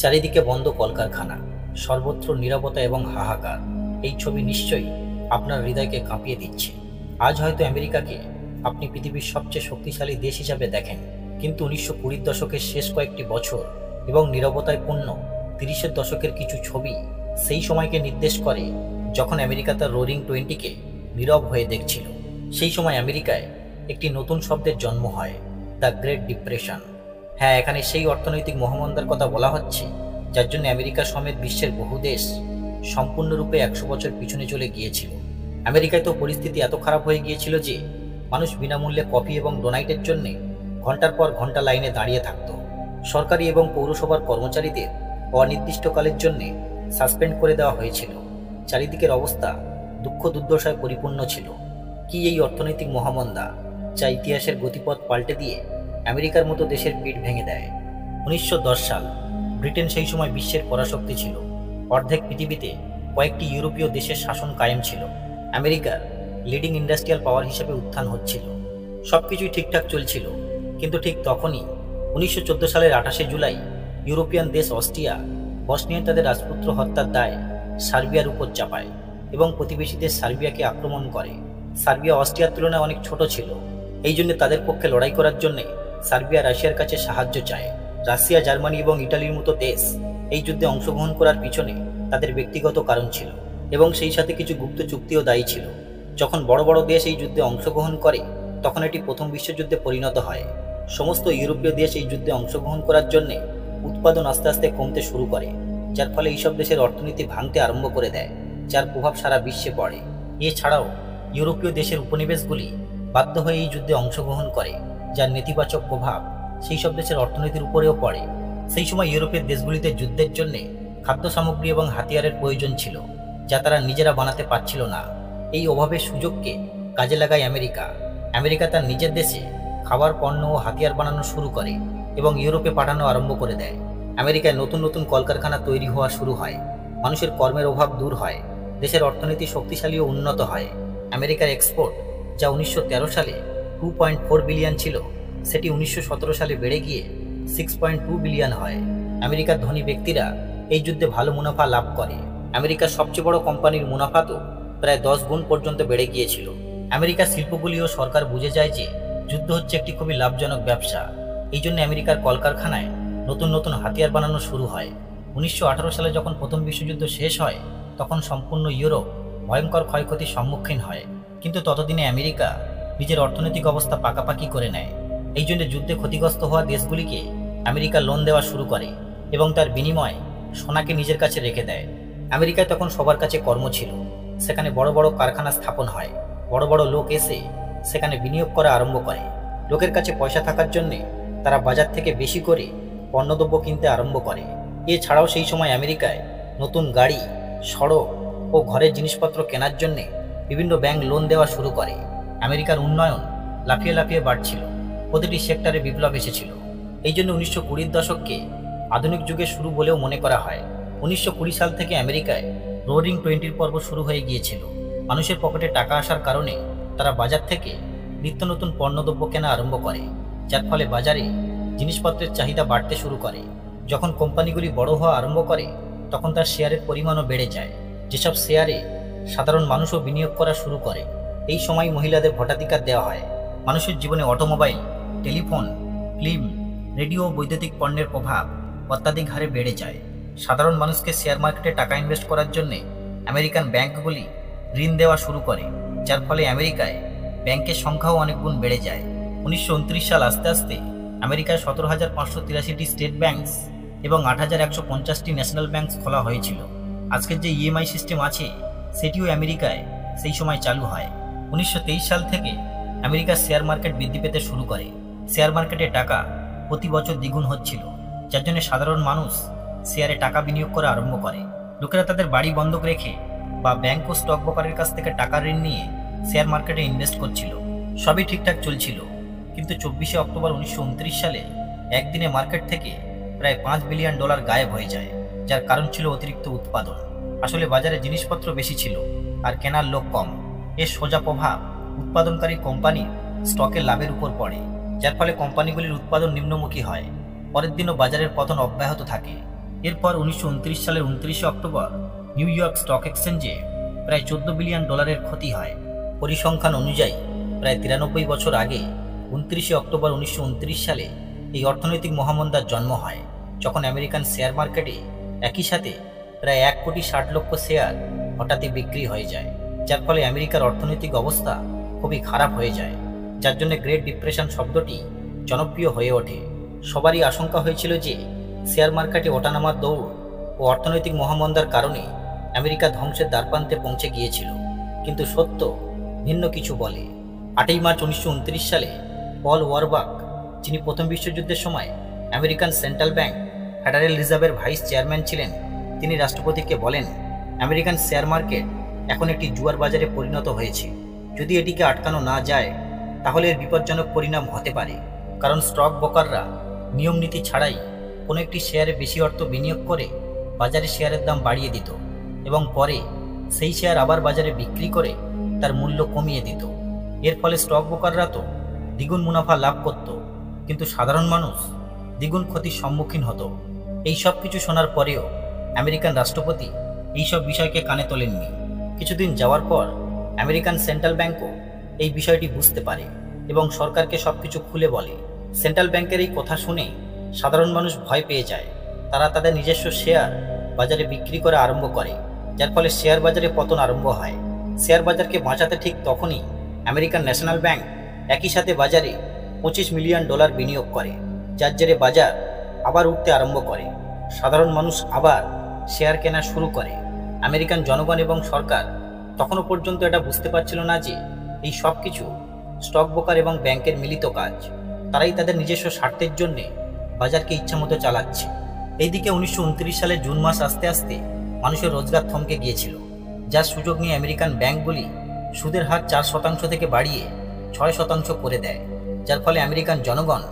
চারিদিকে বন্ধ কলকারখানা, সর্বত্র নীরবতা এবং হাহাকার। এই ছবি নিশ্চয়ই আপনার হৃদয়কে কাঁপিয়ে দিচ্ছে। আজ হয়তো আমেরিকাকে আপনি পৃথিবীর সবচেয়ে শক্তিশালী দেশ হিসাবে দেখেন, কিন্তু 1920 দশকের শেষ কয়েকটি বছর এবং নীরবতায় পূর্ণ 30-এর দশকের কিছু ছবি সেই সময়কে নির্দেশ করে যখন আমেরিকা তার রোরিং 20কে নীরব হয়ে দেখছিল। সেই সময় আমেরিকায় একটি নতুন শব্দের জন্ম হয়, দ্য গ্রেট ডিপ্রেশন। হ্যাঁ, এখানে সেই অর্থনৈতিক মহামন্দার কথা বলা হচ্ছে যার জন্য আমেরিকা সমেত বিশ্বের বহু দেশ সম্পূর্ণরূপে 100 বছর পিছনে চলে গিয়েছিল। আমেরিকায় তো পরিস্থিতি এত খারাপ হয়ে গিয়েছিল যে মানুষ বিনামূল্যে কফি এবং ডোনাটের জন্য ঘন্টার পর ঘন্টা লাইনে দাঁড়িয়ে থাকত। সরকারি এবং পৌরসভার কর্মচারীদের অনির্দিষ্টকালের জন্য সাসপেন্ড করে দেওয়া হয়েছিল। চারিদিকের অবস্থা দুঃখ দুর্দশায় পরিপূর্ণ ছিল। কি এই অর্থনৈতিক মহামন্দা যা ইতিহাসের গতিপথ পাল্টে দিয়ে আমেরিকার মতো দেশের পিঠ ভেঙে দেয়। 1910 সাল। ব্রিটেন সেই সময় বিশ্বের পরাশক্তি ছিল। অর্ধেক পৃথিবীতে কয়েকটি ইউরোপীয় দেশের শাসন কায়েম ছিল। আমেরিকার লিডিং ইন্ডাস্ট্রিয়াল পাওয়ার হিসেবে উত্থান হচ্ছিল। সবকিছুই ঠিকঠাক চলছিল, কিন্তু ঠিক তখনই 1914 সালের 28শে জুলাই ইউরোপিয়ান দেশ অস্ট্রিয়া বসনিয়ায় তাদের রাজপুত্র হত্যার দায় সার্বিয়ার উপর চাপায় এবং প্রতিবেশী দেশ সার্বিয়াকে আক্রমণ করে। সার্বিয়া অস্ট্রিয়ার তুলনায় অনেক ছোট ছিল, এই জন্য তাদের পক্ষে লড়াই করার জন্য সার্বিয়া রাশিয়ার কাছে সাহায্য চায়। রাশিয়া, জার্মানি এবং ইটালির মতো দেশ এই যুদ্ধে অংশগ্রহণ করার পিছনে তাদের ব্যক্তিগত কারণ ছিল এবং সেই সাথে কিছু গুপ্ত চুক্তিও দায়ী ছিল। যখন বড় বড় দেশ এই যুদ্ধে অংশগ্রহণ করে তখন এটি প্রথম বিশ্বযুদ্ধে পরিণত হয়। সমস্ত ইউরোপীয় দেশ এই যুদ্ধে অংশগ্রহণ করার জন্য উৎপাদন আস্তে আস্তে কমতে শুরু করে, যার ফলে এইসব দেশের অর্থনীতি ভাঙতে আরম্ভ করে দেয়, যার প্রভাব সারা বিশ্বে পড়ে। এছাড়াও ইউরোপীয় দেশের উপনিবেশগুলি বাধ্য হয়ে এই যুদ্ধে অংশগ্রহণ করে, যার নেতিবাচক প্রভাব সেই সব দেশের অর্থনীতির উপরেও পড়ে। সেই সময় ইউরোপের দেশগুলিতে যুদ্ধের জন্য খাদ্য সামগ্রী এবং হাতিয়ারের প্রয়োজন ছিল, যা তারা নিজেরা বানাতে পারছিল না। এই অভাবের সুযোগকে কাজে লাগায় আমেরিকা। আমেরিকা তার নিজের দেশে খাবার, পণ্য ও হাতিয়ার বানানো শুরু করে এবং ইউরোপে পাঠানো আরম্ভ করে দেয়। আমেরিকায় নতুন নতুন কলকারখানা তৈরি হওয়া শুরু হয়, মানুষের কর্মের অভাব দূর হয়, দেশের অর্থনীতি শক্তিশালী ও উন্নত হয়। আমেরিকার এক্সপোর্ট, যা 1913 সালে 2.4 বিলিয়ন ছিল, সেটি 1917 সালে বেড়ে গিয়ে 6.2 বিলিয়ন হয়। আমেরিকার ধনী ব্যক্তিরা এই যুদ্ধে ভালো মুনাফা লাভ করে। আমেরিকার সবচেয়ে বড় কোম্পানির মুনাফা তো প্রায় 10 গুণ পর্যন্ত বেড়ে গিয়েছিল। আমেরিকার শিল্পগুলি ও সরকার বুঝে যায় যে যুদ্ধ হচ্ছে একটি খুবই লাভজনক ব্যবসা। এই জন্য আমেরিকার কলকারখানায় নতুন নতুন হাতিয়ার বানানো শুরু হয়। 1918 সালে যখন প্রথম বিশ্বযুদ্ধ শেষ হয় তখন সম্পূর্ণ ইউরোপ ভয়ঙ্কর ক্ষয়ক্ষতির সম্মুখীন হয়, কিন্তু ততদিনে আমেরিকা নিজের অর্থনৈতিক অবস্থা পাকাপাকি করে নেয়। এই জন্য যুদ্ধে ক্ষতিগ্রস্ত হওয়া দেশগুলিকে আমেরিকা লোন দেওয়া শুরু করে এবং তার বিনিময়ে সোনাকে নিজের কাছে রেখে দেয়। আমেরিকায় তখন সবার কাছে কর্ম ছিল, সেখানে বড় বড় কারখানা স্থাপন হয়, বড় বড় লোক এসে সেখানে বিনিয়োগ করা আরম্ভ করে। লোকের কাছে পয়সা থাকার জন্যে তারা বাজার থেকে বেশি করে পণ্যদ্রব্য কিনতে আরম্ভ করে। এছাড়াও সেই সময় আমেরিকায় নতুন গাড়ি, সড়ক ও ঘরের জিনিসপত্র কেনার জন্যে বিভিন্ন ব্যাংক লোন দেওয়া শুরু করে। আমেরিকার উন্নয়ন লাফিয়ে লাফিয়ে বাড়ছিল, প্রতিটি সেক্টরে বিপ্লব এসেছিল। এই জন্য 1920 দশককে আধুনিক যুগের শুরু বলেও মনে করা হয়। 1920 সাল থেকে আমেরিকায় রোরিং 20 পর্ব শুরু হয়ে গিয়েছিল। মানুষের পকেটে টাকা আসার কারণে তারা বাজার থেকে নিত্য নতুন পণ্যদ্রব্য কেনা আরম্ভ করে, যার ফলে বাজারে জিনিসপত্রের চাহিদা বাড়তে শুরু করে। যখন কোম্পানিগুলি বড় হওয়া আরম্ভ করে তখন তার শেয়ারের পরিমাণও বেড়ে যায়, যেসব শেয়ারে সাধারণ মানুষও বিনিয়োগ করা শুরু করে। এই সময় মহিলাদের ভোটাধিকার দেওয়া হয়। মানুষের জীবনে অটোমোবাইল, টেলিফোন, ফিল্ম, রেডিও ও বৈদ্যুতিক পণ্যের প্রভাব অত্যাধিক হারে বেড়ে যায়। সাধারণ মানুষকে শেয়ার মার্কেটে টাকা ইনভেস্ট করার জন্য আমেরিকান ব্যাংকগুলি ঋণ দেওয়া শুরু করে, যার ফলে আমেরিকায় ব্যাংকের সংখ্যাও অনেক গুণ বেড়ে যায়। 1929 সাল আস্তে আস্তে আমেরিকায় 17,583টি স্টেট ব্যাংকস এবং 8,150টি ন্যাশনাল ব্যাংকস খোলা হয়েছিল। আজকের যে ইএমআই সিস্টেম আছে সেটিও আমেরিকায় সেই সময় চালু হয়। 1923 সাল থেকে আমেরিকার শেয়ার মার্কেট বৃদ্ধি পেতে শুরু করে। শেয়ার মার্কেটে টাকা প্রতি বছর দ্বিগুণ হচ্ছিল, যার জন্য সাধারণ মানুষ শেয়ারে টাকা বিনিয়োগ করা আরম্ভ করে। লোকেরা তাদের বাড়ি বন্ধক রেখে বা ব্যাংক ও স্টক ব্রোকারের কাছ থেকে টাকা ঋণ নিয়ে শেয়ার মার্কেটে ইনভেস্ট করছিল। সবই ঠিকঠাক চলছিল, কিন্তু 24শে অক্টোবর 1929 সালে একদিনে মার্কেট থেকে প্রায় $5 বিলিয়ন গায়েব হয়ে যায়, যার কারণ ছিল অতিরিক্ত উৎপাদন। আসলে বাজারে জিনিসপত্র বেশি ছিল আর কেনার লোক কম। এর সোজা প্রভাব উৎপাদনকারী কোম্পানির স্টকের লাভের উপর পড়ে, যার ফলে কোম্পানিগুলির উৎপাদন নিম্নমুখী হয়। পরের দিনও বাজারের পতন অব্যাহত থাকে। এরপর 1929 সালের 29শে অক্টোবর নিউ ইয়র্ক স্টক এক্সচেঞ্জে প্রায় $14 বিলিয়ন ক্ষতি হয়। পরিসংখ্যান অনুযায়ী প্রায় 93 বছর আগে 29শে অক্টোবর 1929 সালে এই অর্থনৈতিক মহামন্দার জন্ম হয়, যখন আমেরিকান শেয়ার মার্কেটে একই সাথে প্রায় 1,60,00,000 শেয়ার হঠাৎই বিক্রি হয়ে যায়, যার ফলে আমেরিকার অর্থনৈতিক অবস্থা খুবই খারাপ হয়ে যায়, যার জন্য গ্রেট ডিপ্রেশন শব্দটি জনপ্রিয় হয়ে ওঠে। সবারই আশঙ্কা হয়েছিল যে শেয়ার মার্কেটে ওঠানামার দৌড় ও অর্থনৈতিক মহামন্দার কারণে আমেরিকা ধ্বংসের দ্বারপ্রান্তে পৌঁছে গিয়েছিল, কিন্তু সত্য ভিন্ন কিছু বলে। 8ই মার্চ 1929 সালে পল ওয়ারবাক, যিনি প্রথম বিশ্বযুদ্ধের সময় আমেরিকান সেন্ট্রাল ব্যাংক ফেডারেল রিজার্ভের ভাইস চেয়ারম্যান ছিলেন, তিনি রাষ্ট্রপতিকে বলেন, আমেরিকান শেয়ার মার্কেট এখন একটি জুয়ার বাজারে পরিণত হয়েছে। যদি এটিকে আটকানো না যায় তাহলে এর বিপজ্জনক পরিণাম হতে পারে, কারণ স্টক ব্রোকাররা নিয়ম নীতি ছাড়াই কোনো একটি শেয়ারে বেশি অর্থ বিনিয়োগ করে বাজারে শেয়ারের দাম বাড়িয়ে দিত এবং পরে সেই শেয়ার আবার বাজারে বিক্রি করে তার মূল্য কমিয়ে দিত। এর ফলে স্টক ব্রোকাররা তো দ্বিগুণ মুনাফা লাভ করত, কিন্তু সাধারণ মানুষ দ্বিগুণ ক্ষতির সম্মুখীন হতো। এই সব কিছু শোনার পরেও আমেরিকান রাষ্ট্রপতি এইসব বিষয়কে কানে তোলেননি। কিছুদিন যাওয়ার পর আমেরিকান সেন্ট্রাল ব্যাংকও এই বিষয়টি বুঝতে পারে এবং সরকারকে সবকিছু খুলে বলে। সেন্ট্রাল ব্যাংকের এই কথা শুনে সাধারণ মানুষ ভয় পেয়ে যায়। তারা তাদের নিজস্ব শেয়ার বাজারে বিক্রি করা আরম্ভ করে, যার ফলে শেয়ার বাজারে পতন আরম্ভ হয়। শেয়ার বাজারকে বাঁচাতে ঠিক তখনই আমেরিকান ন্যাশনাল ব্যাংক একই সাথে বাজারে $25 মিলিয়ন বিনিয়োগ করে, যার জেরে বাজার আবার উঠতে আরম্ভ করে। সাধারণ মানুষ আবার শেয়ার কেনা শুরু করে। আমেরিকান জনগণ এবং সরকার তখনও পর্যন্ত এটা বুঝতে পারছিল না যে এই সব কিছু স্টক ব্রোকার এবং ব্যাংকের মিলিত কাজ। তারাই তাদের নিজস্ব স্বার্থের জন্যে বাজারকে ইচ্ছামতো চালাচ্ছে। এইদিকে 1929 সালের জুন মাস আসতে আসতে মানুষের রোজগার থমকে গিয়েছিল, যার সুযোগ নিয়ে আমেরিকান ব্যাংকগুলি সুদের হার 4% থেকে বাড়িয়ে 6% করে দেয়, যার ফলে আমেরিকান জনগণ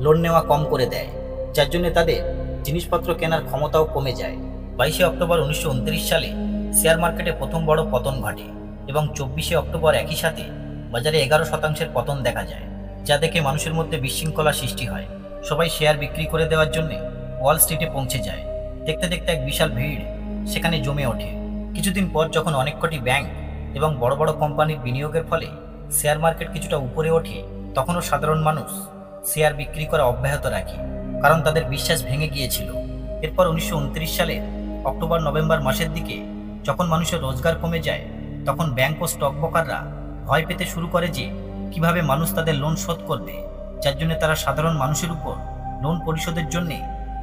লোন নেওয়া কম করে দেয়, যার জন্য তাদের জিনিসপত্র কেনার ক্ষমতাও কমে যায়। 22শে অক্টোবর 1929 সালে শেয়ার মার্কেটে প্রথম বড় পতন ঘটে এবং 24শে অক্টোবর একই সাথে বাজারে 11% পতন দেখা যায়, যা দেখে মানুষের মধ্যে বিশৃঙ্খলা সৃষ্টি হয়। সবাই শেয়ার বিক্রি করে দেওয়ার জন্য ওয়াল স্ট্রিটে পৌঁছে যায়। দেখতে দেখতে এক বিশাল ভিড় সেখানে জমে ওঠে। কিছুদিন পর যখন অনেক কটি ব্যাংক এবং বড় বড় কোম্পানির বিনিয়োগের ফলে শেয়ার মার্কেট কিছুটা উপরে ওঠে, তখনও সাধারণ মানুষ শেয়ার বিক্রি করা অব্যাহত রাখে, কারণ তাদের বিশ্বাস ভেঙে গিয়েছিল। এরপর 1929 সালের অক্টোবর নভেম্বর মাসের দিকে যখন মানুষের রোজগার কমে যায়, তখন ব্যাংক ও স্টক ব্রোকাররা ভয় পেতে শুরু করে যে কিভাবে মানুষ তাদের লোন শোধ করবে, যার জন্য তারা সাধারণ মানুষের উপর লোন পরিশোধের জন্য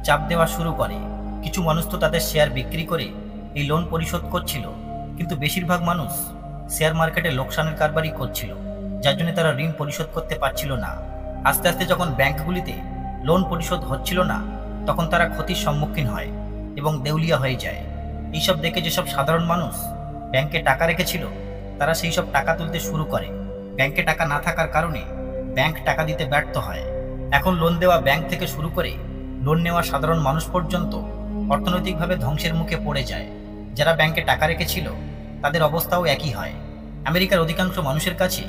চাপ দেওয়া শুরু করে। কিছু মানুষ তো তাদের শেয়ার বিক্রি করে এই লোন পরিশোধ করছিল, কিন্তু বেশিরভাগ মানুষ শেয়ার মার্কেটে লোকসানের কারবারই করছিল, যার জন্য তারা ঋণ পরিশোধ করতে পারছিল না। আস্তে আস্তে যখন ব্যাংকগুলিতে লোন পরিশোধ হচ্ছিল না, তখন তারা ক্ষতির সম্মুখীন হয় এবং দেউলিয়া হয়ে যায়। এইসব দেখে যেসব সাধারণ মানুষ ব্যাংকে টাকা রেখেছিল, তারা সেই সব টাকা তুলতে শুরু করে। ব্যাংকে টাকা না থাকার কারণে ব্যাংক টাকা দিতে ব্যর্থ হয়। এখন লোন দেওয়া ব্যাংক থেকে শুরু করে লোন নেওয়া সাধারণ মানুষ পর্যন্ত অর্থনৈতিকভাবে ধ্বংসের মুখে পড়ে যায়। যারা ব্যাংকে টাকা রেখেছিল তাদের অবস্থাও একই হয়। আমেরিকার অধিকাংশ মানুষের কাছে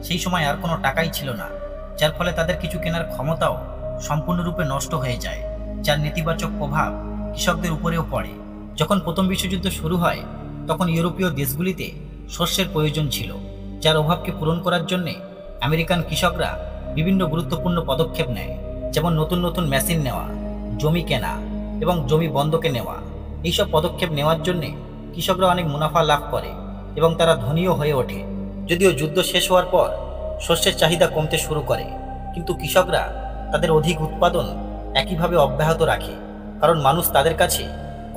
সেই সময় আর কোনো টাকাই ছিল না, যার ফলে তাদের কিছু কেনার ক্ষমতাও সম্পূর্ণরূপে নষ্ট হয়ে যায়, যার নেতিবাচক প্রভাব কৃষকদের উপরেও পড়ে। যখন প্রথম বিশ্বযুদ্ধ শুরু হয়, তখন ইউরোপীয় দেশগুলিতে শস্যের প্রয়োজন ছিল, যার অভাবকে পূরণ করার জন্যে আমেরিকান কৃষকরা বিভিন্ন গুরুত্বপূর্ণ পদক্ষেপ নেয়, যেমন নতুন নতুন মেশিন নেওয়া, জমি কেনা এবং জমি বন্ধকে নেওয়া। এইসব পদক্ষেপ নেওয়ার জন্যে কৃষকরা অনেক মুনাফা লাভ করে এবং তারা ধনীও হয়ে ওঠে। যদিও যুদ্ধ শেষ হওয়ার পর শস্যের চাহিদা কমতে শুরু করে, কিন্তু কৃষকরা তাদের অধিক উৎপাদন একইভাবে অব্যাহত রাখে, কারণ মানুষ তাদের কাছে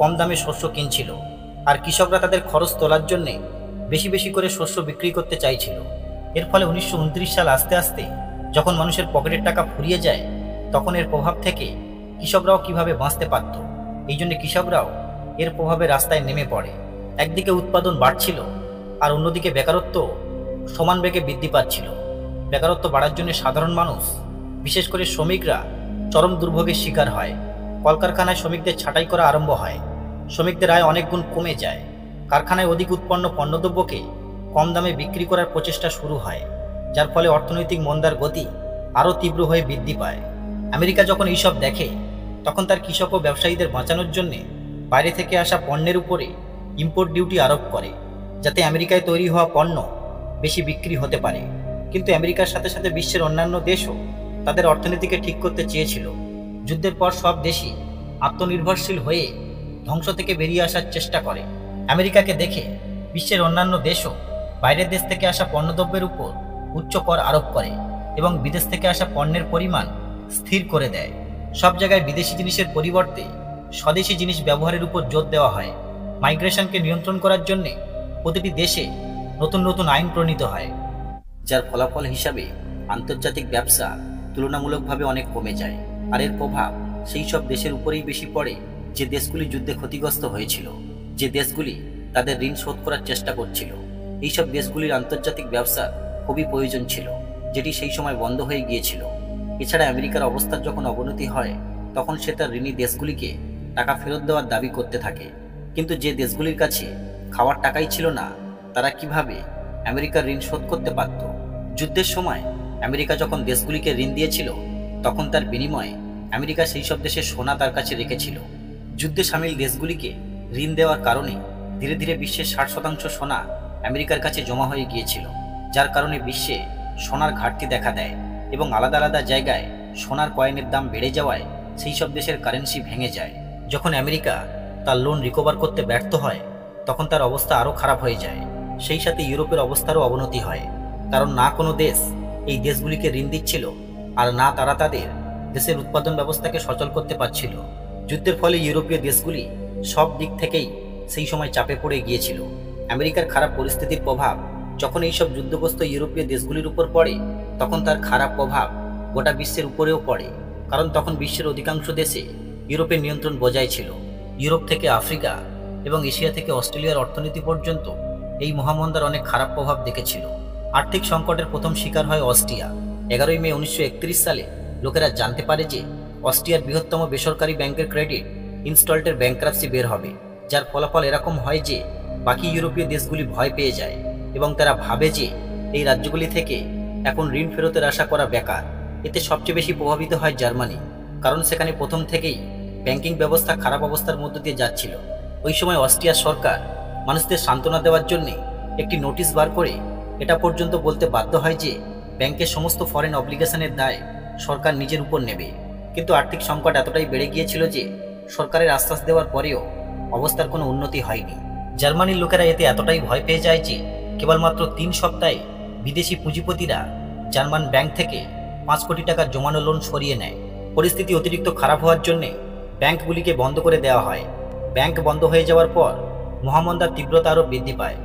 কম দামে শস্য কিনছিল আর কৃষকরা তাদের খরচ তোলার জন্যে বেশি বেশি করে শস্য বিক্রি করতে চাইছিল। এর ফলে 1929 সাল আসতে আসতে যখন মানুষের পকেটের টাকা ফুরিয়ে যায়, তখন এর প্রভাব থেকে কৃষকরাও কিভাবে বাঁচতে পারত, এই জন্য কৃষকরাও এর প্রভাবে রাস্তায় নেমে পড়ে। একদিকে উৎপাদন বাড়ছিল আর অন্যদিকে বেকারত্ব সমান বেগে বৃদ্ধি পাচ্ছিল। বেকারত্ব বাড়ার জন্য সাধারণ মানুষ, বিশেষ করে শ্রমিকরা চরম দুর্ভোগের শিকার হয়। কলকারখানায় শ্রমিকদের ছাঁটাই করা আরম্ভ হয়, শ্রমিকদের আয় অনেক গুণ কমে যায়। কারখানায় অধিক উৎপন্ন পণ্যদ্রব্যকে কম দামে বিক্রি করার প্রচেষ্টা শুরু হয়, যার ফলে অর্থনৈতিক মন্দার গতি আরও তীব্র হয়ে বৃদ্ধি পায়। আমেরিকা যখন এইসব দেখে, তখন তার কৃষক ও ব্যবসায়ীদের বাঁচানোর জন্যে বাইরে থেকে আসা পণ্যের উপরে ইম্পোর্ট ডিউটি আরোপ করে, যাতে আমেরিকায় তৈরি হওয়া পণ্য বেশি বিক্রি হতে পারে। কিন্তু আমেরিকার সাথে সাথে বিশ্বের অন্যান্য দেশও তাদের অর্থনীতিকে ঠিক করতে চেয়েছিল। যুদ্ধের পর সব দেশই আত্মনির্ভরশীল হয়ে ধ্বংস থেকে বেরিয়ে আসার চেষ্টা করে। আমেরিকাকে দেখে বিশ্বের অন্যান্য দেশও বাইরের দেশ থেকে আসা পণ্যদ্রব্যের উপর উচ্চ কর আরোপ করে এবং বিদেশ থেকে আসা পণ্যের পরিমাণ স্থির করে দেয়। সব জায়গায় বিদেশি জিনিসের পরিবর্তে স্বদেশি জিনিস ব্যবহারের উপর জোর দেওয়া হয়। মাইগ্রেশনকে নিয়ন্ত্রণ করার জন্য প্রতিটি দেশে নতুন নতুন আইন প্রণীত হয়, যার ফলাফল হিসাবে আন্তর্জাতিক ব্যবসা তুলনামূলকভাবে অনেক কমে যায়। আর এর প্রভাব সেই সব দেশের উপরেই বেশি পড়ে যে দেশগুলি যুদ্ধে ক্ষতিগ্রস্ত হয়েছিল, যে দেশগুলি তাদের ঋণ শোধ করার চেষ্টা করছিল। এইসব দেশগুলির আন্তর্জাতিক ব্যবসা খুবই প্রয়োজন ছিল, যেটি সেই সময় বন্ধ হয়ে গিয়েছিল। এছাড়া আমেরিকার অবস্থার যখন অবনতি হয়, তখন সে তার ঋণী দেশগুলিকে টাকা ফেরত দেওয়ার দাবি করতে থাকে। কিন্তু যে দেশগুলির কাছে খাওয়ার টাকাই ছিল না, তারা কিভাবে আমেরিকার ঋণ শোধ করতে পারত? যুদ্ধের সময় আমেরিকা যখন দেশগুলিকে ঋণ দিয়েছিল, তখন তার বিনিময়ে আমেরিকা সেই সব দেশের সোনা তার কাছে রেখেছিল। যুদ্ধে সামিল দেশগুলিকে ঋণ দেওয়ার কারণে ধীরে ধীরে বিশ্বের 60% সোনা আমেরিকার কাছে জমা হয়ে গিয়েছিল, যার কারণে বিশ্বে সোনার ঘাটতি দেখা দেয় এবং আলাদা আলাদা জায়গায় সোনার কয়েনের দাম বেড়ে যাওয়ায় সেই সব দেশের কারেন্সি ভেঙে যায়। যখন আমেরিকা তার লোন রিকভার করতে ব্যর্থ হয়, তখন তার অবস্থা আরও খারাপ হয়ে যায়। সেই সাথে ইউরোপের অবস্থারও অবনতি হয়, কারণ না কোনো দেশ এই দেশগুলিকে ঋণ দিচ্ছিল, আর না তারা তাদের দেশের উৎপাদন ব্যবস্থাকে সচল করতে পারছিল। যুদ্ধের ফলে ইউরোপীয় দেশগুলি সব দিক থেকেই সেই সময় চাপে পড়ে গিয়েছিল। আমেরিকার খারাপ পরিস্থিতির প্রভাব যখন এইসব যুদ্ধগ্রস্ত ইউরোপীয় দেশগুলির উপর পড়ে, তখন তার খারাপ প্রভাব গোটা বিশ্বের উপরেও পড়ে, কারণ তখন বিশ্বের অধিকাংশ দেশে ইউরোপের নিয়ন্ত্রণ বজায় ছিল। ইউরোপ থেকে আফ্রিকা এবং এশিয়া থেকে অস্ট্রেলিয়ার অর্থনীতি পর্যন্ত এই মহামন্দার অনেক খারাপ প্রভাব দেখেছিল। আর্থিক সংকটের প্রথম শিকার হয় অস্ট্রিয়া। 11 মে 1931 সালে লোকেরা জানতে পারে যে অস্ট্রিয়ার বৃহত্তম বেসরকারি ব্যাংকের ক্রেডিট ইনস্টলটের ব্যাংক্রাপসি বের হবে, যার ফলাফল এরকম হয় যে বাকি ইউরোপীয় দেশগুলি ভয় পেয়ে যায় এবং তারা ভাবে যে এই রাজ্যগুলি থেকে এখন ঋণ ফেরতের আশা করা বেকার। এতে সবচেয়ে বেশি প্রভাবিত হয় জার্মানি, কারণ সেখানে প্রথম থেকেই ব্যাংকিং ব্যবস্থা খারাপ অবস্থার মধ্য দিয়ে যাচ্ছিল। ওই সময় অস্ট্রিয়ার সরকার মানুষদের সান্ত্বনা দেওয়ার জন্য একটি নোটিশ বার করে এটা পর্যন্ত বলতে বাধ্য হয় যে ব্যাংকের সমস্ত ফরেন অব্লিগেশনের দায় সরকার নিজের উপর নেবে। কিন্তু আর্থিক সংকট এতটাই বেড়ে গিয়েছিল যে সরকারের আশ্বাস দেওয়ার পরেও অবস্থার কোনো উন্নতি হয়নি। জার্মানির লোকেরা এতে এতটাই ভয় পেয়ে যায় যে কেবলমাত্র 3 সপ্তাহে বিদেশি পুঁজিপতিরা জার্মান ব্যাংক থেকে 5 কোটি টাকার জমানো লোন সরিয়ে নেয়। পরিস্থিতি অতিরিক্ত খারাপ হওয়ার জন্য ব্যাংকগুলিকে বন্ধ করে দেওয়া হয়। ব্যাংক বন্ধ হয়ে যাওয়ার পর মহামন্দার তীব্রতা আরও বৃদ্ধি পায়,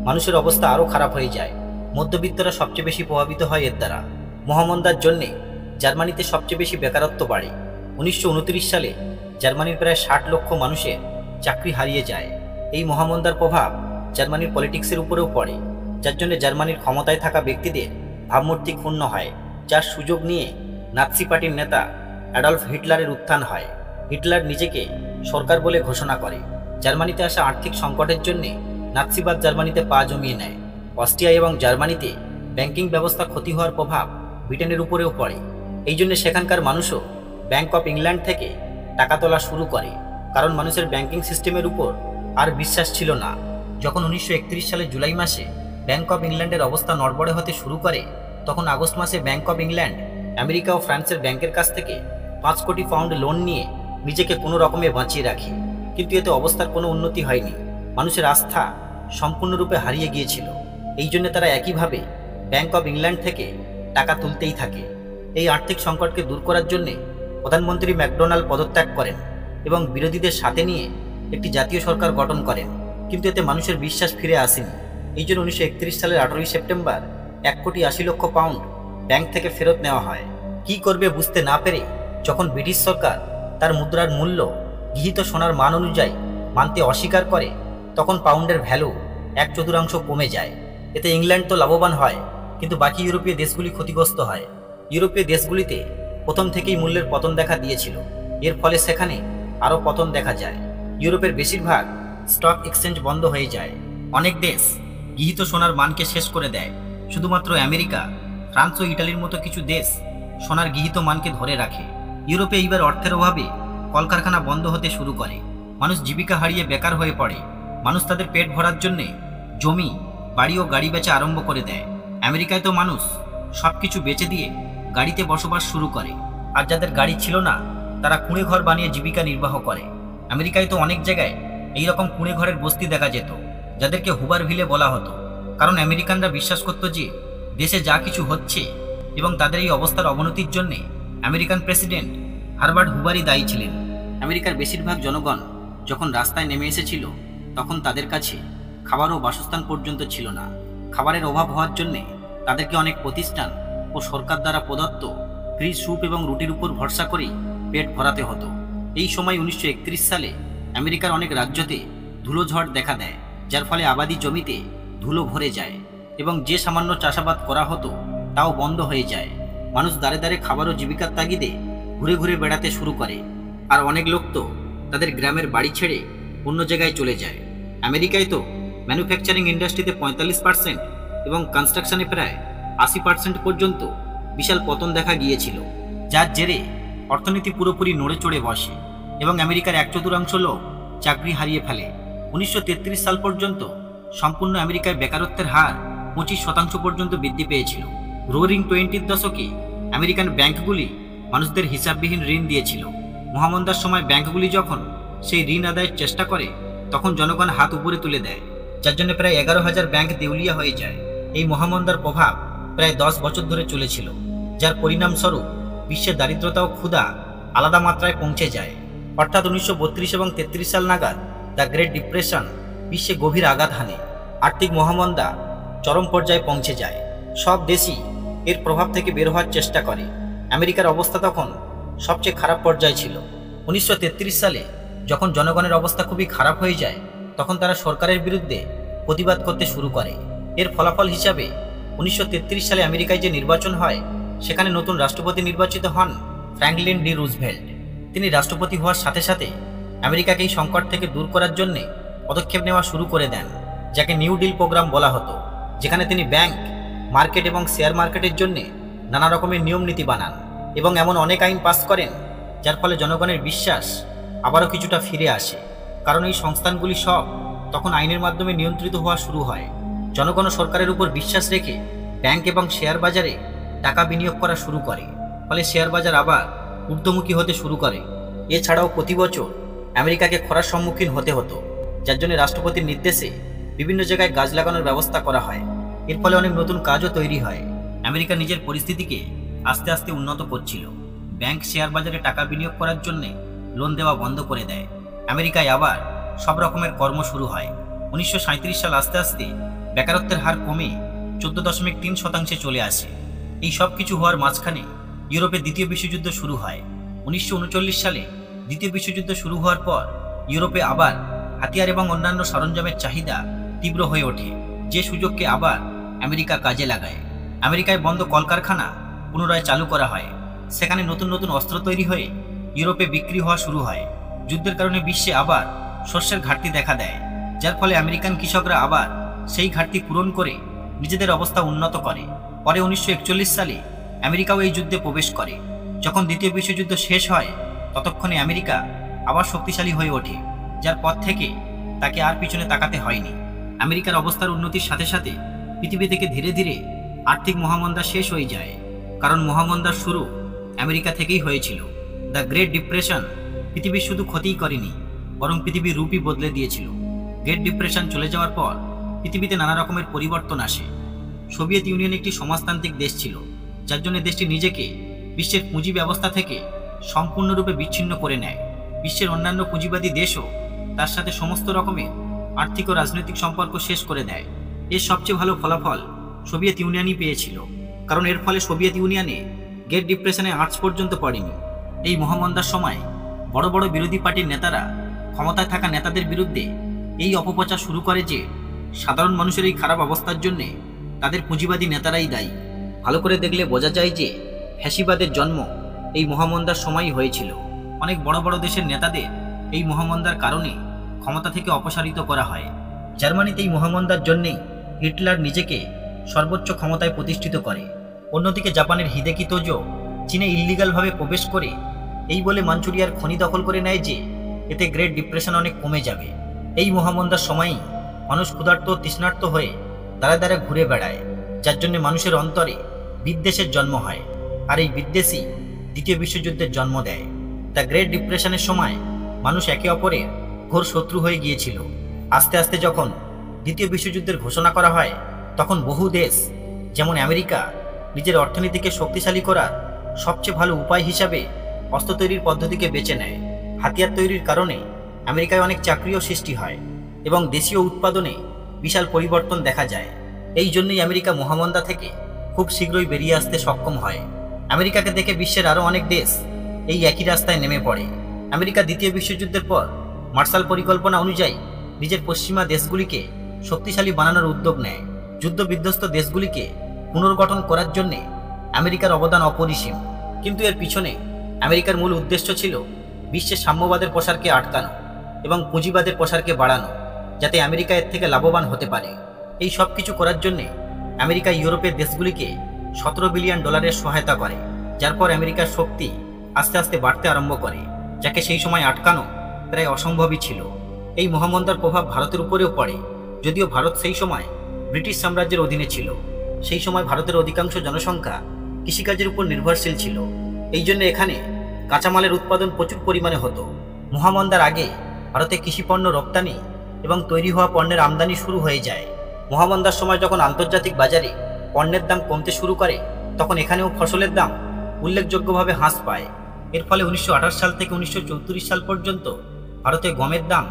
মানুষের অবস্থা আরও খারাপ হয়ে যায়। মধ্যবিত্তরা সবচেয়ে বেশি প্রভাবিত হয় এর দ্বারা। মহামন্দার জন্যে জার্মানিতে সবচেয়ে বেশি বেকারত্ব বাড়ে। 1929 সালে জার্মানির প্রায় 60 লক্ষ মানুষের চাকরি হারিয়ে যায়। এই মহামন্দার প্রভাব জার্মানির পলিটিক্সের উপরেও পড়ে, যার জন্য জার্মানির ক্ষমতায় থাকা ব্যক্তিদের ভাবমূর্তি ক্ষুণ্ণ হয়, যার সুযোগ নিয়ে নাৎসি পার্টির নেতা অ্যাডলফ হিটলারের উত্থান হয়। হিটলার নিজেকে সরকার বলে ঘোষণা করে। জার্মানিতে আসা আর্থিক সংকটের জন্য নাৎসিবাদ জার্মানিতে পা জমিয়ে নেয়। অস্ট্রিয়া এবং জার্মানিতে ব্যাংকিং ব্যবস্থা ক্ষতি হওয়ার প্রভাব ব্রিটেনের উপরেও পড়ে। এই জন্য সেখানকার মানুষও ব্যাংক অফ ইংল্যান্ড থেকে টাকা তোলা শুরু করে, কারণ মানুষের ব্যাংকিং সিস্টেমের উপর আর বিশ্বাস ছিল না। যখন 1931 সালের জুলাই মাসে ব্যাংক অফ ইংল্যান্ডের অবস্থা নড়বড়ে হতে শুরু করে, তখন আগস্ট মাসে ব্যাংক অফ ইংল্যান্ড আমেরিকা ও ফ্রান্সের ব্যাংকের কাছ থেকে 5 কোটি পাউন্ড লোন নিয়ে নিজেকে কোনো রকমে বাঁচিয়ে রাখে। কিন্তু এতে অবস্থার কোনো উন্নতি হয়নি। মানুষের আস্থা সম্পূর্ণরূপে হারিয়ে গিয়েছিল। এই জন্য তারা একইভাবে ব্যাংক অফ ইংল্যান্ড থেকে টাকা তুলতেই থাকে। এই আর্থিক সংকটকে দূর করার জন্য প্রধানমন্ত্রী ম্যাকডোনাল্ড পদত্যাগ করেন এবং বিরোধীদের সাথে নিয়ে একটি জাতীয় সরকার গঠন করেন, কিন্তু এতে মানুষের বিশ্বাস ফিরে আসেনি। এই জন্য 1931 সালের 18 সেপ্টেম্বর 1 কোটি 80 লক্ষ পাউন্ড ব্যাংক থেকে ফেরত নেওয়া হয়। কি করবে বুঝতে না পেরে যখন ব্রিটিশ সরকার তার মুদ্রার মূল্য গৃহীত সোনার মান অনুযায়ী মানতে অস্বীকার করে, তখন পাউন্ডের ভ্যালু 1/4 কমে যায়। এতে ইংল্যান্ড তো লাভবান হয়, কিন্তু বাকি ইউরোপীয় দেশগুলি ক্ষতিগ্রস্ত হয়। ইউরোপীয় দেশগুলিতে প্রথম থেকেই মূল্যের পতন দেখা দিয়েছিল, এর ফলে সেখানে আরও পতন দেখা যায়। ইউরোপের বেশিরভাগ স্টক এক্সচেঞ্জ বন্ধ হয়ে যায়। অনেক দেশ গৃহীত সোনার মানকে শেষ করে দেয়। শুধুমাত্র আমেরিকা, ফ্রান্স ও ইটালির মতো কিছু দেশ সোনার গৃহীত মানকে ধরে রাখে। ইউরোপে এইবার অর্থের অভাবে কলকারখানা বন্ধ হতে শুরু করে। মানুষ জীবিকা হারিয়ে বেকার হয়ে পড়ে। মানুষ তাদের পেট ভরার জন্যে জমি, বাড়ি ও গাড়ি বেচা আরম্ভ করে দেয়। আমেরিকায় তো মানুষ সবকিছু বেচে দিয়ে গাড়িতে বসবাস শুরু করে, আর যাদের গাড়ি ছিল না তারা কুঁড়ে ঘর বানিয়ে জীবিকা নির্বাহ করে। আমেরিকায় তো অনেক জায়গায় এইরকম কুঁড়ে ঘরের বস্তি দেখা যেত, যাদেরকে হুবারভিলে বলা হতো। কারণ আমেরিকানরা বিশ্বাস করত যে দেশে যা কিছু হচ্ছে এবং তাদের এই অবস্থার অবনতির জন্যে আমেরিকান প্রেসিডেন্ট হারবার্ট হুবারই দায়ী ছিলেন। আমেরিকার বেশিরভাগ জনগণ যখন রাস্তায় নেমে এসেছিল তখন তাদের কাছে খাবার ও বাসস্থান পর্যন্ত ছিল না। খাবারের অভাব হওয়ার জন্যে তাদেরকে অনেক প্রতিষ্ঠান ও সরকার দ্বারা প্রদত্ত ফ্রি স্যুপ এবং রুটির উপর ভরসা করেই পেট ভরাতে হতো। এই সময় 1931 সালে আমেরিকার অনেক রাজ্যতে ধুলোঝড় দেখা দেয়, যার ফলে আবাদি জমিতে ধুলো ভরে যায় এবং যে সামান্য চাষাবাদ করা হতো তাও বন্ধ হয়ে যায়। মানুষ দাঁড়ে দাঁড়ে খাবার ও জীবিকার তাগিদে ঘুরে ঘুরে বেড়াতে শুরু করে, আর অনেক লোক তো তাদের গ্রামের বাড়ি ছেড়ে অন্য জায়গায় চলে যায়। আমেরিকায় তো ম্যানুফ্যাকচারিং ইন্ডাস্ট্রিতে 45% এবং কনস্ট্রাকশনে প্রায় 80% পর্যন্ত বিশাল পতন দেখা গিয়েছিল, যার জেরে অর্থনীতি পুরোপুরি নড়ে চড়ে বসে এবং আমেরিকার 1/4 লোক চাকরি হারিয়ে ফেলে। 1933 সাল পর্যন্ত সম্পূর্ণ আমেরিকায় বেকারত্বের হার 25% পর্যন্ত বৃদ্ধি পেয়েছিল। রোরিং 20-র দশকে আমেরিকান ব্যাংকগুলি মানুষদের হিসাববিহীন ঋণ দিয়েছিল। মহামন্দার সময় ব্যাংকগুলি যখন সেই ঋণ আদায়ের চেষ্টা করে তখন জনগণ হাত উপরে তুলে দেয়, যার জন্য প্রায় 11,000 ব্যাংক দেউলিয়া হয়ে যায়। এই মহামন্দার প্রভাব প্রায় 10 বছর ধরে চলেছিল, যার পরিণামস্বরূপ বিশ্বের দারিদ্রতা ও ক্ষুধা আলাদা মাত্রায় পৌঁছে যায়। অর্থাৎ 1932 এবং 33 সাল নাগাদ দ্য গ্রেট ডিপ্রেশন বিশ্বে গভীর আঘাত হানে। আর্থিক মহামন্দা চরম পর্যায়ে পৌঁছে যায়। সব দেশই এর প্রভাব থেকে বের হওয়ার চেষ্টা করে। আমেরিকার অবস্থা তখন সবচেয়ে খারাপ পর্যায়ে ছিল। 1933 সালে যখন জনগণের অবস্থা খুবই খারাপ হয়ে যায় তখন তারা সরকারের বিরুদ্ধে প্রতিবাদ করতে শুরু করে। এর ফলাফল হিসাবে 1933 সালে আমেরিকায় যে নির্বাচন হয় সেখানে নতুন রাষ্ট্রপতি নির্বাচিত হন ফ্র্যাঙ্কলিন ডি রুজভেল্ট। তিনি রাষ্ট্রপতি হওয়ার সাথে সাথে আমেরিকাকে এই সংকট থেকে দূর করার জন্য পদক্ষেপ নেওয়া শুরু করে দেন, যাকে নিউ ডিল প্রোগ্রাম বলা হতো, যেখানে তিনি ব্যাংক, মার্কেট এবং শেয়ার মার্কেটের জন্য নানা রকমের নিয়ম নীতি বানান এবং এমন অনেক আইন পাস করেন যার ফলে জনগণের বিশ্বাস আবারও কিছুটা ফিরে আসে। কারণ এই সংস্থানগুলি সব তখন আইনের মাধ্যমে নিয়ন্ত্রিত হওয়া শুরু হয়। জনগণ সরকারের উপর বিশ্বাস রেখে ব্যাংক এবং শেয়ার বাজারে টাকা বিনিয়োগ করা শুরু করে, ফলে শেয়ার বাজার আবার ঊর্ধ্বমুখী হতে শুরু করে। এছাড়াও প্রতি বছর আমেরিকাকে খরার সম্মুখীন হতে হতো, যার জন্য রাষ্ট্রপতির নির্দেশে বিভিন্ন জায়গায় গাছ লাগানোর ব্যবস্থা করা হয়। এর ফলে অনেক নতুন কাজও তৈরি হয়। আমেরিকা নিজের পরিস্থিতিকে আস্তে আস্তে উন্নত করছিল। ব্যাংক শেয়ার বাজারে টাকা বিনিয়োগ করার জন্য লোন দেওয়া বন্ধ করে দেয়। আমেরিকায় আবার সব রকমের কর্ম শুরু হয়। 1937 সাল আস্তে আস্তে বেকারত্বের হার কমে 14.3% চলে আসে। এই সব কিছু হওয়ার মাঝখানে ইউরোপে দ্বিতীয় বিশ্বযুদ্ধ শুরু হয়। 1939 সালে দ্বিতীয় বিশ্বযুদ্ধ শুরু হওয়ার পর ইউরোপে আবার হাতিয়ার এবং অন্যান্য সরঞ্জামের চাহিদা তীব্র হয়ে ওঠে, যে সুযোগকে আবার আমেরিকা কাজে লাগায়। আমেরিকায় বন্ধ কলকারখানা পুনরায় চালু করা হয়। সেখানে নতুন নতুন অস্ত্র তৈরি হয়ে ইউরোপে বিক্রি হওয়া শুরু হয়। যুদ্ধের কারণে বিশ্বে আবার শস্যের ঘাটতি দেখা দেয়, যার ফলে আমেরিকান কৃষকরা আবার সেই ঘাটতি পূরণ করে নিজেদের অবস্থা উন্নত করে। পরে 1941 সালে আমেরিকাও এই যুদ্ধে প্রবেশ করে। যখন দ্বিতীয় বিশ্বযুদ্ধ শেষ হয় ততক্ষণে আমেরিকা আবার শক্তিশালী হয়ে ওঠে, যার পর থেকে তাকে আর পিছনে তাকাতে হয়নি। আমেরিকার অবস্থার উন্নতির সাথে সাথে পৃথিবী থেকে ধীরে ধীরে আর্থিক মহামন্দা শেষ হয়ে যায়, কারণ মহামন্দার শুরু আমেরিকা থেকেই হয়েছিল। দ্য গ্রেট ডিপ্রেশন পৃথিবীর শুধু ক্ষতিই করেনি, বরং পৃথিবীর রূপই বদলে দিয়েছিল। গ্রেট ডিপ্রেশন চলে যাওয়ার পর পৃথিবীতে নানা রকমের পরিবর্তন আসে। সোভিয়েত ইউনিয়ন একটি সমাজতান্ত্রিক দেশ ছিল, যার জন্য দেশটি নিজেকে বিশ্বের পুঁজি ব্যবস্থা থেকে সম্পূর্ণরূপে বিচ্ছিন্ন করে নেয়। বিশ্বের অন্যান্য পুঁজিবাদী দেশও তার সাথে সমস্ত রকমের আর্থিক ও রাজনৈতিক সম্পর্ক শেষ করে দেয়। এর সবচেয়ে ভালো ফলাফল সোভিয়েত ইউনিয়নই পেয়েছিল, কারণ এর ফলে সোভিয়েত ইউনিয়নে গ্রেট ডিপ্রেশনে আজ পর্যন্ত পড়েনি। এই মহামন্দার সময় বড় বড় বিরোধী পার্টির নেতারা ক্ষমতায় থাকা নেতাদের বিরুদ্ধে এই অপপ্রচার শুরু করে যে সাধারণ মানুষের এই খারাপ অবস্থার জন্যে তাদের পুঁজিবাদী নেতারাই দায়ী। ভালো করে দেখলে বোঝা যায় যে ফ্যাসিবাদের জন্ম এই মহামন্দার সময়ই হয়েছিল। অনেক বড় বড় দেশের নেতাদের এই মহামন্দার কারণে ক্ষমতা থেকে অপসারিত করা হয়। জার্মানিতে এই মহামন্দার জন্যেই হিটলার নিজেকে সর্বোচ্চ ক্ষমতায় প্রতিষ্ঠিত করে। অন্যদিকে জাপানের হিদেকি তোজো চীনে ইল্লিগালভাবে প্রবেশ করে এই বলে মাঞ্চুরিয়ার খনি দখল করে নেয় যে এতে গ্রেট ডিপ্রেশন অনেক কমে যাবে। এই মহামন্দার সময়ই মানুষ ক্ষুধার্ত তৃষ্ণার্ত হয়ে দ্বারে দ্বারে ঘুরে বেড়ায়, যার জন্য মানুষের অন্তরে বিদ্বেষের জন্ম হয়, আর এই বিদ্বেষই দ্বিতীয় বিশ্বযুদ্ধের জন্ম দেয়। দ্য গ্রেট ডিপ্রেশনের সময় মানুষ একে অপরের ঘোর শত্রু হয়ে গিয়েছিল। আস্তে আস্তে যখন দ্বিতীয় বিশ্বযুদ্ধের ঘোষণা করা হয়, তখন বহু দেশ যেমন আমেরিকা নিজের অর্থনীতিকে শক্তিশালী করার সবচেয়ে ভালো উপায় হিসাবে অস্ত্র তৈরির পদ্ধতিকে বেছে নেয়। হাতিয়ার তৈরির কারণে আমেরিকায় অনেক চাকরিও সৃষ্টি হয় এবং দেশীয় উৎপাদনে বিশাল পরিবর্তন দেখা যায়। এই জন্যই আমেরিকা মহামন্দা থেকে খুব শীঘ্রই বেরিয়ে আসতে সক্ষম হয়। আমেরিকাকে দেখে বিশ্বের আরও অনেক দেশ এই একই রাস্তায় নেমে পড়ে। আমেরিকা দ্বিতীয় বিশ্বযুদ্ধের পর মার্শাল পরিকল্পনা অনুযায়ী নিজের পশ্চিমা দেশগুলিকে শক্তিশালী বানানোর উদ্যোগ নেয়। যুদ্ধ বিধ্বস্ত দেশগুলিকে পুনর্গঠন করার জন্য আমেরিকার অবদান অপরিসীম, কিন্তু এর পিছনে আমেরিকার মূল উদ্দেশ্য ছিল বিশ্বের সাম্যবাদের প্রসারকে আটকানো এবং পুঁজিবাদের প্রসারকে বাড়ানো, যাতে আমেরিকা এর থেকে লাভবান হতে পারে। এই সব কিছু করার জন্যে আমেরিকা ইউরোপের দেশগুলিকে $17 বিলিয়ন সহায়তা করে, যার পর আমেরিকার শক্তি আস্তে আস্তে বাড়তে আরম্ভ করে, যাকে সেই সময় আটকানো প্রায় অসম্ভবই ছিল। এই মহামন্দার প্রভাব ভারতের উপরেও পড়ে, যদিও ভারত সেই সময় ব্রিটিশ সাম্রাজ্যের অধীনে ছিল। সেই সময় ভারতের অধিকাংশ জনসংখ্যা কৃষিকাজের উপর নির্ভরশীল ছিল, এই জন্য এখানে কাঁচামালের উৎপাদন প্রচুর পরিমাণে হতো। মহামন্দার আগে ভারতে কৃষিপণ্য রপ্তানি এবং তৈরি হওয়া পণ্যের আমদানি শুরু হয়ে যায়। মহামন্দার সময় যখন আন্তর্জাতিক বাজারে পণ্যের দাম কমতে শুরু করে, তখন এখানেও ফসলের দাম উল্লেখযোগ্যভাবে হ্রাস পায়। এর ফলে 1928 সাল থেকে 1934 সাল পর্যন্ত ভারতে গমের দাম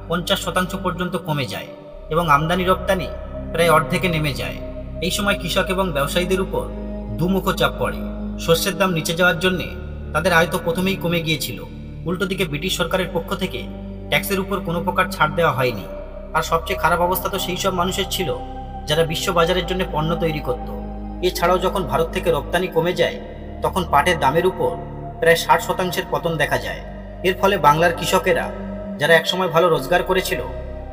50% পর্যন্ত কমে যায় এবং আমদানি রপ্তানি প্রায় অর্ধেকে নেমে যায়। এই সময় কৃষক এবং ব্যবসায়ীদের উপর দুমুখ চাপ পড়ে। শস্যের দাম নিচে যাওয়ার জন্যে তাদের আয় তো প্রথমেই কমে গিয়েছিল, উল্টো দিকে ব্রিটিশ সরকারের পক্ষ থেকে ট্যাক্সের উপর কোনো প্রকার ছাড় দেওয়া হয়নি। আর সবচেয়ে খারাপ অবস্থা তো সেই সব মানুষের ছিল যারা বিশ্ব বাজারের জন্য পণ্য তৈরি করত। এছাড়াও যখন ভারত থেকে রপ্তানি কমে যায়, তখন পাটের দামের উপর প্রায় 60% পতন দেখা যায়। এর ফলে বাংলার কৃষকেরা, যারা একসময় ভালো রোজগার করেছিল,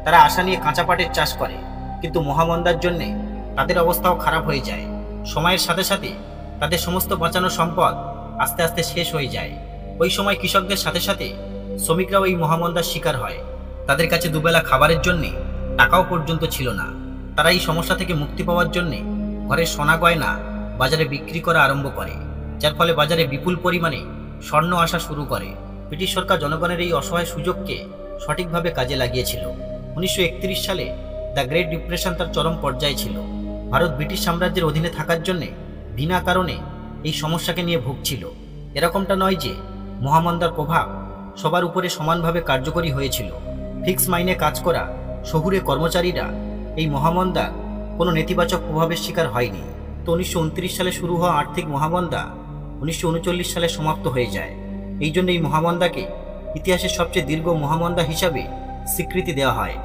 তারা আশা নিয়ে কাঁচা পাটের চাষ করে, কিন্তু মহামন্দার জন্যে তাদের অবস্থাও খারাপ হয়ে যায়। সময়ের সাথে সাথে তাদের সমস্ত বাঁচানো সম্পদ আস্তে আস্তে শেষ হয়ে যায়। ওই সময় কৃষকদের সাথে সাথে শ্রমিকরাও এই মহামন্দার শিকার হয়। তাদের কাছে দুবেলা খাবারের জন্যে টাকাও পর্যন্ত ছিল না। তারা এই সমস্যা থেকে মুক্তি পাওয়ার জন্যে ঘরের সোনা গয়না বাজারে বিক্রি করা আরম্ভ করে, যার ফলে বাজারে বিপুল পরিমাণে স্বর্ণ আসা শুরু করে। ব্রিটিশ সরকার জনগণের এই অসহায় সুযোগকে সঠিকভাবে কাজে লাগিয়েছিল। 1931 সালে দ্য গ্রেট ডিপ্রেশন তার চরম পর্যায়ে ছিল। ভারত ব্রিটিশ সাম্রাজ্যের অধীনে থাকার জন্যে বিনা কারণে এই সমস্যাকে নিয়ে ভুগছিল। এরকমটা নয় যে মহামন্দার প্রভাব সবার উপরে সমানভাবে কার্যকরী হয়েছিল। ফিক্স মাইনে কাজ করা শহুরে কর্মচারীরা এই মহামন্দার কোনো নেতিবাচক প্রভাবের শিকার হয়নি। তো 1929 সালে শুরু হওয়া আর্থিক মহামন্দা 1939 সালে সমাপ্ত হয়ে যায়। এই জন্য এই মহামন্দাকে ইতিহাসের সবচেয়ে দীর্ঘ মহামন্দা হিসাবে স্বীকৃতি দেওয়া হয়।